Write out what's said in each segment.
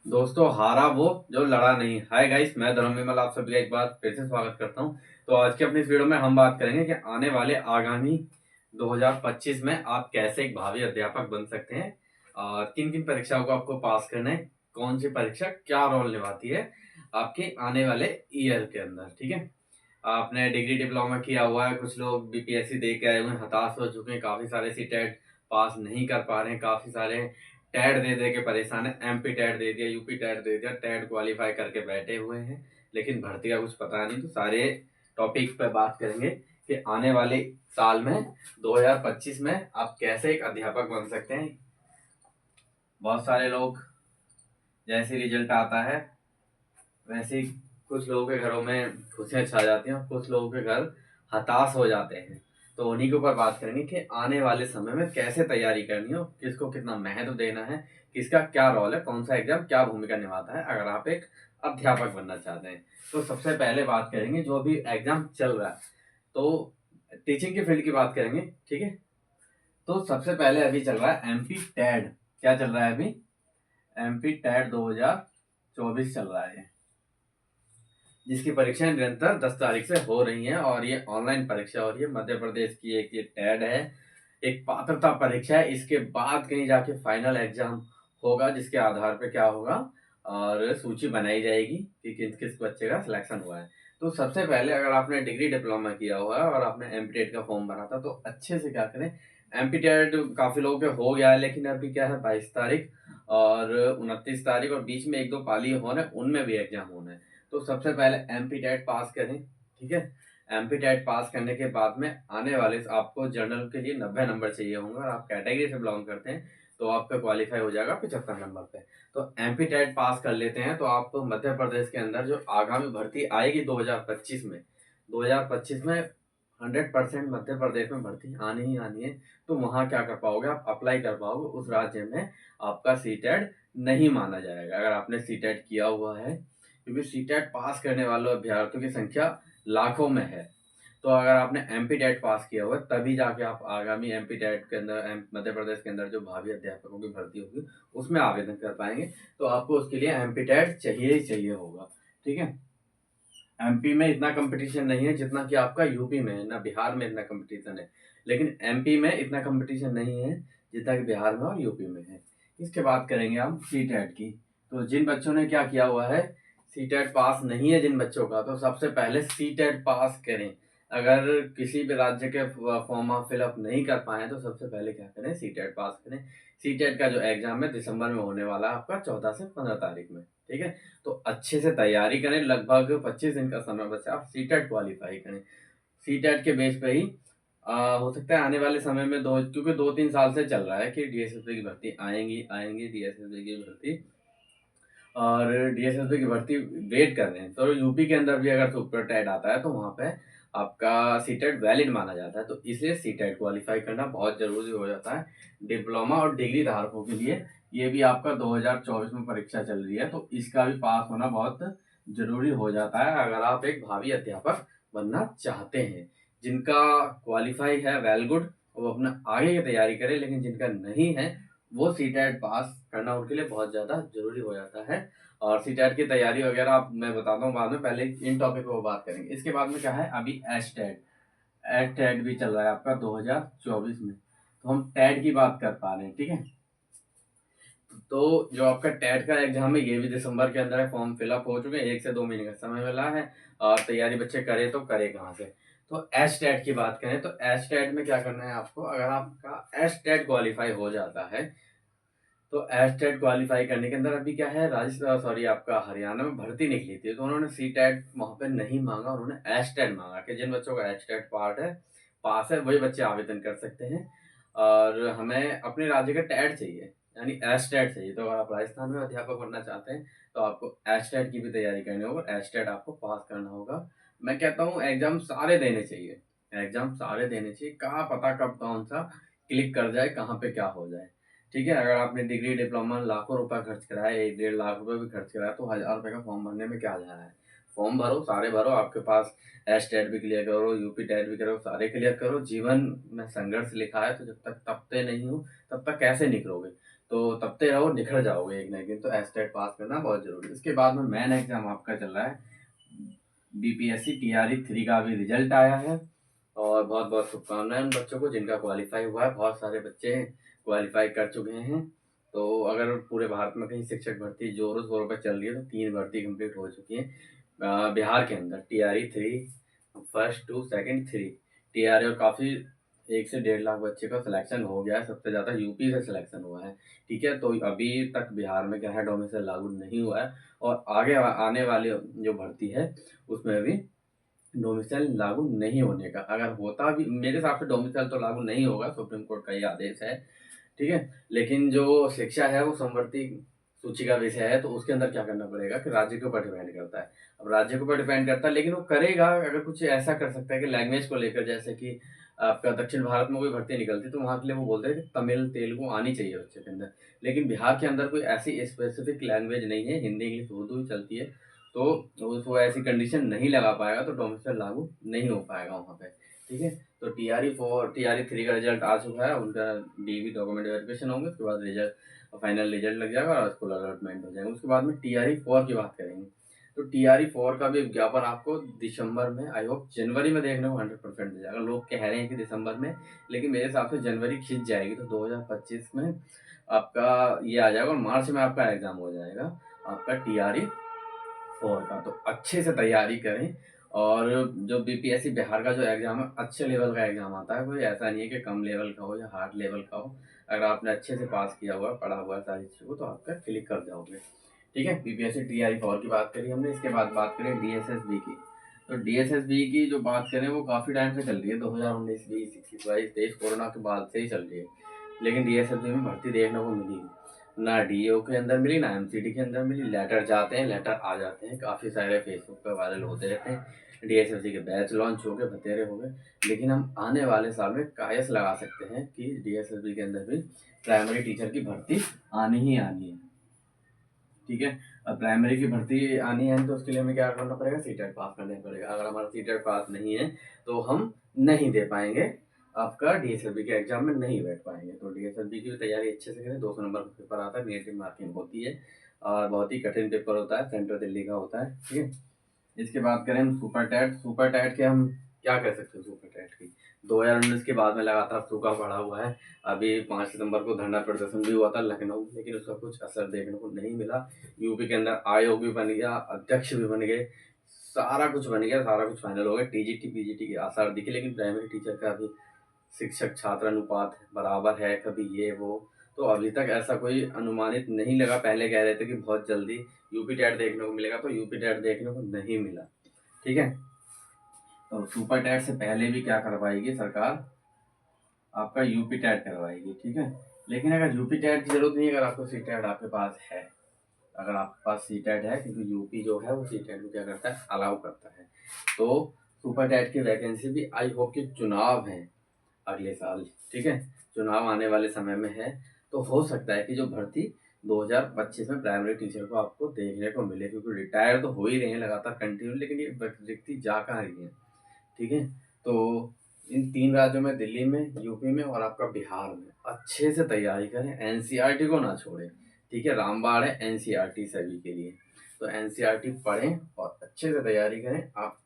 दोस्तों, हारा वो जो लड़ा नहीं। हाय गाइस, मैं धर्म विमल आप सभी का एक बार फिर से स्वागत करता हूं। तो आज की अपनी इस वीडियो में हम बात करेंगे कि आने वाले आगामी 2025 में आप कैसे एक भावी अध्यापक बन सकते हैं और किन किन परीक्षाओं को आपको पास करना है, कौन सी परीक्षा क्या रोल निभाती है आपके आने वाले ईयर के अंदर। ठीक है, आपने डिग्री डिप्लोमा किया हुआ है, कुछ लोग बीपीएससी दे के आए हुए हैं, हताश हो चुके हैं, काफ़ी सारे सीटेट पास नहीं कर पा रहे हैं, काफ़ी सारे टेट दे दे के परेशान है। एमपी टेट दे दिया, यूपी टेट दे दिया, टेट क्वालिफाई करके बैठे हुए हैं लेकिन भर्ती का कुछ पता नहीं। तो सारे टॉपिक्स पे बात करेंगे कि आने वाले साल में 2025 में आप कैसे एक अध्यापक बन सकते हैं। बहुत सारे लोग जैसे रिजल्ट आता है वैसे ही कुछ लोगों के घरों में खुशियां छा जाती हैं और कुछ लोगों के घर हताश हो जाते हैं। तो उन्हीं के ऊपर बात करेंगे कि आने वाले समय में कैसे तैयारी करनी हो, किसको कितना महत्व देना है, किसका क्या रोल है, कौन सा एग्जाम क्या भूमिका निभाता है अगर आप एक अध्यापक बनना चाहते हैं। तो सबसे पहले बात करेंगे जो अभी एग्जाम चल रहा है, तो टीचिंग के फील्ड की बात करेंगे। ठीक है, तो सबसे पहले अभी चल रहा है एमपी टैड। क्या चल रहा है अभी? एमपी टैड 2024 चल रहा है, जिसकी परीक्षाएं निरंतर 10 तारीख से हो रही हैं और ये ऑनलाइन परीक्षा हो रही है। मध्य प्रदेश की एक ये टेड है, एक पात्रता परीक्षा है। इसके बाद कहीं जाके फाइनल एग्जाम होगा, जिसके आधार पे क्या होगा और सूची बनाई जाएगी कि किस किस बच्चे का सिलेक्शन हुआ है। तो सबसे पहले अगर आपने डिग्री डिप्लोमा किया हुआ है और आपने एमपीटेट का फॉर्म भरा था तो अच्छे से क्या करें। एमपीटेट काफी लोगों के हो गया है, लेकिन अभी क्या है 22 तारीख और 29 तारीख और बीच में एक दो पाली होने, उनमें भी एग्जाम होना है। तो सबसे पहले एमपी टेट पास करें। ठीक है, एमपी टेट पास करने के बाद में आने वाले आपको जर्नल के लिए 90 नंबर चाहिए होंगे और आप कैटेगरी से बिलोंग करते हैं तो आपका क्वालिफाई हो जाएगा 75 नंबर पे। तो एमपी टेट पास कर लेते हैं तो आप मध्य प्रदेश के अंदर जो आगामी भर्ती आएगी 2025 में, 2025 में 100% मध्य प्रदेश में भर्ती आनी ही आनी है। तो वहां क्या कर पाओगे, आप अप्लाई कर पाओगे उस राज्य में, आपका सीटेट नहीं माना जाएगा अगर आपने सीटेट किया हुआ है, क्योंकि सीटेट पास करने वाले अभ्यर्थियों की संख्या लाखों में है। तो अगर आपने एमपी टेट पास किया हुआ है तभी जाके आप आगामी एमपी टेट के अंदर मध्य प्रदेश के अंदर जो भावी अध्यापकों की भर्ती होगी उसमें आवेदन कर पाएंगे। तो आपको उसके लिए एमपी टेट चाहिए ही चाहिए होगा। ठीक है, एमपी में इतना कंपटीशन नहीं है जितना कि आपका यूपी में है, ना बिहार में इतना कंपटीशन है, लेकिन एमपी में इतना कंपटीशन नहीं है जितना कि बिहार में और यूपी में है। इसके बाद करेंगे हम सी टेट की। तो जिन बच्चों ने क्या किया हुआ है, सी टेट पास नहीं है जिन बच्चों का, तो सबसे पहले सी टेट पास करें। अगर किसी भी राज्य के फॉर्म आप फिलअप नहीं कर पाए तो सबसे पहले क्या करें, सी टेट पास करें। सी टेट का जो एग्जाम है दिसंबर में होने वाला है आपका 14 से 15 तारीख में। ठीक है, तो अच्छे से तैयारी करें, लगभग 25 दिन का समय बचा, आप सीटेट क्वालिफाई करें। सीटेट के बेस पे ही हो सकता है आने वाले समय में क्योंकि 2-3 साल से चल रहा है कि डीएसएसबी की भर्ती आएंगी आएंगी, डीएसएसबी की भर्ती और डीएसएसबी की भर्ती वेट कर रहे हैं। तो यूपी के अंदर भी अगर सुपर टेट आता है तो वहाँ पे आपका सीटेट वैलिड माना जाता है, तो इसलिए सीटेट क्वालिफाई करना बहुत जरूरी हो जाता है डिप्लोमा और डिग्री धारकों के लिए। ये भी आपका 2024 में परीक्षा चल रही है तो इसका भी पास होना बहुत जरूरी हो जाता है अगर आप एक भावी अध्यापक बनना चाहते हैं। जिनका क्वालिफाई है वेल गुड, वो अपना आगे की तैयारी करें, लेकिन जिनका नहीं है वो सीटेट पास करना उनके लिए बहुत ज़्यादा जरूरी हो जाता है। और सीटेट की तैयारी वगैरह आप मैं बताता हूँ बाद में, पहले इन टॉपिक पे वो बात करेंगे। इसके बाद में क्या है, अभी एच टेट, एच टेट भी चल रहा है आपका 2024 में, तो हम टेट की बात कर पा रहे हैं। ठीक है, तो जो आपका टेट का एग्जाम है ये भी दिसंबर के अंदर है, फॉर्म फिलअप हो चुके हैं, 1 से 2 महीने का समय मिला है और तैयारी बच्चे करे तो करे कहाँ से। तो एच टेट की बात करें तो एच टेट में क्या करना है आपको, अगर आपका एच टेट क्वालिफाई हो जाता है तो एच टेट क्वालिफाई करने के अंदर अभी क्या है, राजस्थान सॉरी आपका हरियाणा में भर्ती निकली थी तो उन्होंने सी टेट वहाँ पे नहीं मांगा, उन्होंने एच टेट मांगा कि जिन बच्चों का एच टेट पार्ट है पास है वही बच्चे आवेदन कर सकते हैं और हमें अपने राज्य का टेट चाहिए, यानी एच टेट चाहिए। तो अगर आप राजस्थान में अध्यापक बनना चाहते हैं तो आपको एच टेट की भी तैयारी करनी होगा, एच टेट आपको पास करना होगा। मैं कहता हूँ एग्जाम सारे देने चाहिए, एग्जाम सारे देने चाहिए, कहाँ पता कब कौन सा क्लिक कर जाए, कहाँ पे क्या हो जाए। ठीक है, अगर आपने डिग्री डिप्लोमा लाखों रुपए खर्च कराया, 1-1.5 लाख रुपए भी खर्च कराया, तो 1000 रुपए का फॉर्म भरने में क्या जा रहा है। फॉर्म भरो, सारे भरो, आपके पास एच टेट भी क्लियर करो, यूपी टेट भी करो, सारे क्लियर करो। जीवन में संघर्ष लिखा है तो जब तक तपते नहीं हो तब तक कैसे निकलोगे। तो तब तक रहो, निखर जाओगे एक ना एक दिन। तो एस्टेट पास करना बहुत जरूरी है। इसके बाद में मेन एग्जाम आपका चल रहा है बीपीएससी टीआरई 3 का भी रिजल्ट आया है, और बहुत बहुत शुभकामनाएं उन बच्चों को जिनका क्वालिफाई हुआ है। बहुत सारे बच्चे क्वालिफाई कर चुके हैं। तो अगर पूरे भारत में कहीं शिक्षक भर्ती जोरों शोरों पर चल रही है तो 3 भर्ती कंप्लीट हो चुकी है बिहार के अंदर। टीआरई 3 फर्स्ट 2 सेकंड 3 टीआरई, और काफ़ी 1 से 1.5 लाख बच्चे का सिलेक्शन हो गया है। सबसे ज़्यादा यूपी से सिलेक्शन हुआ है। ठीक है, तो अभी तक बिहार में क्या है, डोमिसाइल लागू नहीं हुआ है, और आगे आने वाली जो भर्ती है उसमें भी डोमिसाइल लागू नहीं होने का, अगर होता भी, मेरे हिसाब से डोमिसाइल तो लागू नहीं होगा, सुप्रीम कोर्ट का ये आदेश है। ठीक है, लेकिन जो शिक्षा है वो समवर्ती सूची का विषय है, तो उसके अंदर क्या करना पड़ेगा कि राज्य के ऊपर डिपेंड करता है। अब राज्य के ऊपर डिपेंड करता है, लेकिन वो करेगा अगर कुछ ऐसा कर सकता है कि लैंग्वेज को लेकर, जैसे कि आपका दक्षिण भारत में कोई भर्ती निकलती तो वहाँ के लिए वो बोलते हैं कि तमिल तेलुगु आनी चाहिए बच्चे के अंदर। लेकिन बिहार के अंदर कोई ऐसी स्पेसिफिक लैंग्वेज नहीं है, हिंदी इंग्लिश उर्दू ही चलती है, तो वो ऐसी कंडीशन नहीं लगा पाएगा, तो डोमिसाइल लागू नहीं हो पाएगा वहाँ पे। ठीक है, तो टीआरई 3 का रिजल्ट आ चुका है, उनका डीवी डॉक्यूमेंट वेरिफिकेशन होंगे, उसके बाद रिजल्ट फाइनल रिजल्ट लग जाएगा और स्कूल अलॉटमेंट हो जाएगा। उसके बाद में टीआरई 4 की बात करेंगे, तो टीआरई 4 का भी विज्ञापन आपको दिसंबर में, आई होप जनवरी में देखने को 100% मिल जाएगा। लोग कह रहे हैं कि दिसंबर में, लेकिन मेरे हिसाब से जनवरी खिंच जाएगी, तो 2025 में आपका ये आ जाएगा, और मार्च में आपका एग्जाम हो जाएगा आपका टीआरई 4 का। तो अच्छे से तैयारी करें, और जो बीपीएससी बिहार का जो एग्जाम है, अच्छे लेवल का एग्जाम आता है, कोई ऐसा नहीं है कि कम लेवल का हो या हार्ड लेवल का हो। अगर आपने अच्छे से पास किया हुआ, पढ़ा हुआ है सारी चीज़ों को, तो आपका क्लिक कर जाओगे। ठीक है, बीपीएससी टीआरई 4 की बात करी हमने। इसके बाद बात करें डीएसएसबी की, तो डीएसएसबी की जो बात करें वो काफ़ी टाइम से चल रही है, 2019 20 21 22 23 कोरोना के बाद से ही चल रही है। लेकिन डीएसएसबी में भर्ती देखने को मिली ना, डीओ के अंदर मिली ना एमसीडी के अंदर मिली। लेटर जाते हैं, लेटर आ जाते हैं, काफ़ी सारे फेसबुक पे वायरल होते रहते हैं। डीएसएसबी के बैच लॉन्च हो गए, बतेरे हो गए, लेकिन हम आने वाले साल में कायस लगा सकते हैं कि डीएसएसबी के अंदर भी प्राइमरी टीचर की भर्ती आनी ही आनी है। ठीक है, अब प्राइमरी की भर्ती आनी है तो उसके लिए हमें क्या करना पड़ेगा, सीटेट पास करना पड़ेगा। अगर हमारा सीटेट पास नहीं है तो हम नहीं दे पाएंगे, आपका डीएसएलबी के एग्जाम में नहीं बैठ पाएंगे। तो डीएसएलबी की भी तैयारी अच्छे से करें। 200 नंबर का पेपर आता है, नेगेटिव मार्किंग होती है, और बहुत ही कठिन पेपर होता है, सेंट्रल दिल्ली का होता है। ठीक है, इसके बाद करें हम सुपर टैट के हम क्या कह सकते हैं। सुपर टैट की 2019 के बाद में लगातार सूखा पड़ा हुआ है। अभी 5 सितंबर को धरना प्रदर्शन भी हुआ था लखनऊ, लेकिन उसका कुछ असर देखने को नहीं मिला। यूपी के अंदर आयोग भी बन गया, अध्यक्ष भी बन गए, सारा कुछ बन गया, सारा कुछ फाइनल हो गया। टीजीटी पीजीटी के आसार दिखे, लेकिन प्राइमरी टीचर का अभी शिक्षक छात्र अनुपात बराबर है, कभी ये वो, तो अभी तक ऐसा कोई अनुमानित नहीं लगा। पहले कह रहे थे कि बहुत जल्दी यूपी टैट देखने को मिलेगा, तो यूपी टैट देखने को नहीं मिला। ठीक है, तो सुपर टैट से पहले भी क्या करवाएगी सरकार, आपका यूपी टैट करवाएगी। ठीक है, लेकिन अगर यूपी टैट की जरूरत नहीं है, अगर आपको सी टैट आपके पास है, अगर आपके पास सी टैट है, क्योंकि यूपी जो है वो सी टैट को क्या करता है, अलाउ करता है, तो सुपर टैट की वैकेंसी भी, आई होप कि चुनाव है अगले साल। ठीक है, चुनाव आने वाले समय में है, तो हो सकता है कि जो भर्ती 2025 में प्राइमरी टीचर को आपको देखने को मिले, क्योंकि रिटायर तो हो ही रहे हैं लगातार कंटिन्यू, लेकिन ये रिक्ति जा कहाँ रही है। ठीक है, तो इन 3 राज्यों में, दिल्ली में, यूपी में और आपका बिहार में, अच्छे से तैयारी करें, एनसीईआरटी को ना छोड़ें। ठीक है, रामबाण है एनसीईआरटी सभी के लिए, तो एनसीईआरटी पढ़ें और अच्छे से तैयारी करें। आप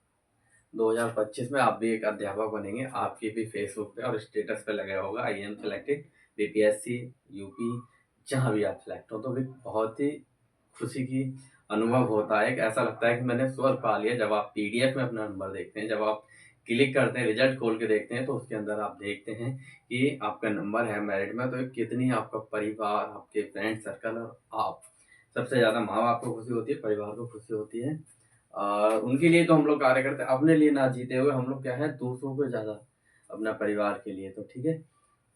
2025 में आप भी एक अध्यापक बनेंगे, आपके भी फेसबुक पे और स्टेटस पे लगा होगा I am selected BPSC UP, जहाँ भी आप सेलेक्ट हो, तो भी बहुत ही खुशी की अनुभव होता है कि ऐसा लगता है कि मैंने स्वर्ग पा लिया। जब आप पीडीएफ में अपना नंबर देखते हैं, जब आप क्लिक करते हैं, रिजल्ट खोल के देखते हैं, तो उसके अंदर आप देखते हैं कि आपका नंबर है मेरिट में, तो कितनी आपका परिवार, आपके फ्रेंड सर्कल और आप, सबसे ज़्यादा माँ बाप को खुशी होती है, परिवार को खुशी होती है। उनके लिए तो हम लोग कार्य करते हैं, अपने लिए ना जीते हुए हम लोग क्या है, दूसरों को ज़्यादा अपना परिवार के लिए। तो ठीक है,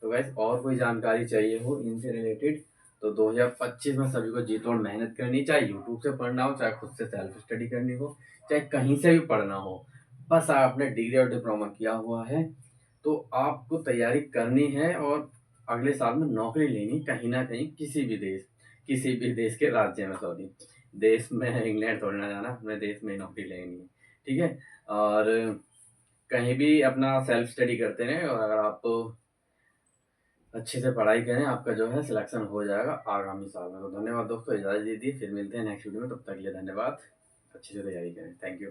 तो वैसे और कोई जानकारी चाहिए हो इनसे रिलेटेड, तो 2025 में सभी को जी तोड़ मेहनत करनी, चाहे यूट्यूब से पढ़ना हो, चाहे खुद से सेल्फ स्टडी करनी हो, चाहे कहीं से भी पढ़ना हो। बस आपने डिग्री और डिप्लोमा किया हुआ है तो आपको तैयारी करनी है, और अगले साल में नौकरी लेनी कहीं ना कहीं, किसी भी देश के राज्य में, सॉरी देश में, इंग्लैंड थोड़ी ना जाना, अपने देश में ही नौकरी लेनी है। ठीक है, और कहीं भी अपना सेल्फ स्टडी करते रहें, और अगर आप अच्छे से पढ़ाई करें, आपका जो है सिलेक्शन हो जाएगा आगामी साल में। तो धन्यवाद दोस्तों, इजाज़त दीजिए, फिर मिलते हैं नेक्स्ट वीडियो में, तब तक के लिए धन्यवाद। अच्छे से तैयारी करें। Thank you.